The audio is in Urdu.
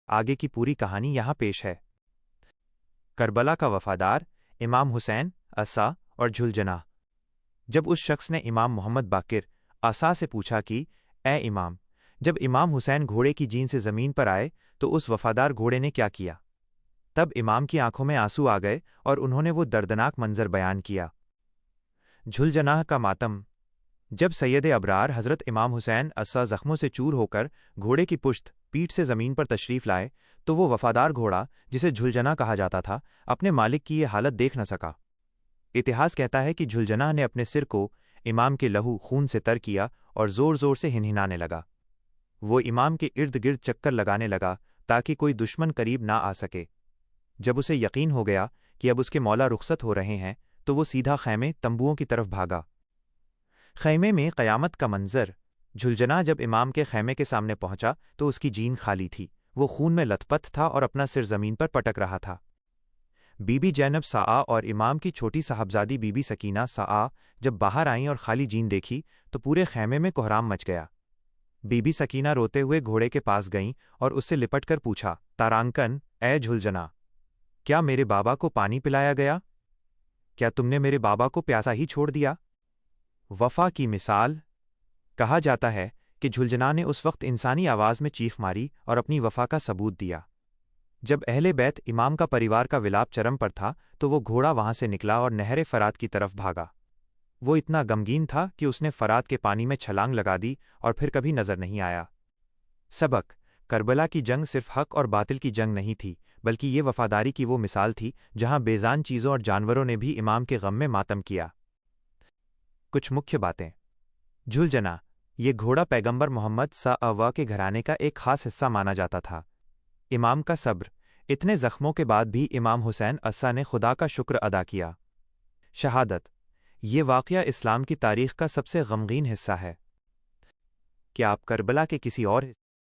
آگے کی پوری کہانی یہاں پیش ہے۔ کربلا کا وفادار امام حسین، عصا اور جھلجناح۔ جب اس شخص نے امام محمد باقر عصا سے پوچھا کہ اے امام، جب امام حسین گھوڑے کی جین سے زمین پر آئے تو اس وفادار گھوڑے نے کیا کیا؟ تب امام کی آنکھوں میں آنسو آ گئے اور انہوں نے وہ دردناک منظر بیان کیا۔ جھلجناح کا ماتم۔ جب سید ابرار حضرت امام حسین عصا زخموں سے چور ہو کر گھوڑے کی پشت پیٹھ سے زمین پر تشریف لائے تو وہ وفادار گھوڑا، جسے جھلجناح کہا جاتا تھا، اپنے مالک کی یہ حالت دیکھ نہ سکا۔ اتہاس کہتا ہے کہ جھلجناح نے اپنے سر کو امام کے لہو خون سے تر کیا اور زور زور سے ہنہنانے لگا۔ وہ امام کے ارد گرد چکر لگانے لگا تاکہ کوئی دشمن قریب نہ آ سکے۔ جب اسے یقین ہو گیا کہ اب اس کے مولا رخصت ہو رہے ہیں تو وہ سیدھا خیمے تمبوؤں کی طرف بھاگا۔ خیمے میں قیامت کا منظر۔ جھلجناح جب امام کے خیمے کے سامنے پہنچا تو اس کی جین خالی تھی، وہ خون میں لت پت تھا اور اپنا سر زمین پر پٹک رہا تھا۔ بی بی زینب سعا اور امام کی چھوٹی صاحبزادی بی بی سکینہ سعا جب باہر آئیں اور خالی جین دیکھی تو پورے خیمے میں کوہرام مچ گیا۔ بی بی سکینہ روتے ہوئے گھوڑے کے پاس گئیں اور اس سے لپٹ کر پوچھا، تارانکن، اے جھلجناح، کیا میرے بابا کو پانی پلایا گیا؟ کیا تم نے میرے بابا کو پیاسا ہی چھوڑ دیا؟ وفا کی مثال۔ کہا جاتا ہے کہ جھلجناح نے اس وقت انسانی آواز میں چیخ ماری اور اپنی وفا کا ثبوت دیا۔ جب اہل بیت امام کا پریوار کا ولاب چرم پر تھا تو وہ گھوڑا وہاں سے نکلا اور نہر فرات کی طرف بھاگا۔ وہ اتنا غمگین تھا کہ اس نے فرات کے پانی میں چھلانگ لگا دی اور پھر کبھی نظر نہیں آیا۔ سبق: کربلا کی جنگ صرف حق اور باطل کی جنگ نہیں تھی، بلکہ یہ وفاداری کی وہ مثال تھی جہاں بیزان چیزوں اور جانوروں نے بھی امام کے غم میں ماتم کیا۔ کچھ مکھیہ باتیں۔ جھلجناح، یہ گھوڑا پیغمبر محمد ص کے گھرانے کا ایک خاص حصہ مانا جاتا تھا۔ امام کا صبر۔ اتنے زخموں کے بعد بھی امام حسین عصا نے خدا کا شکر ادا کیا۔ شہادت۔ یہ واقعہ اسلام کی تاریخ کا سب سے غمگین حصہ ہے۔ کیا آپ کربلا کے کسی اور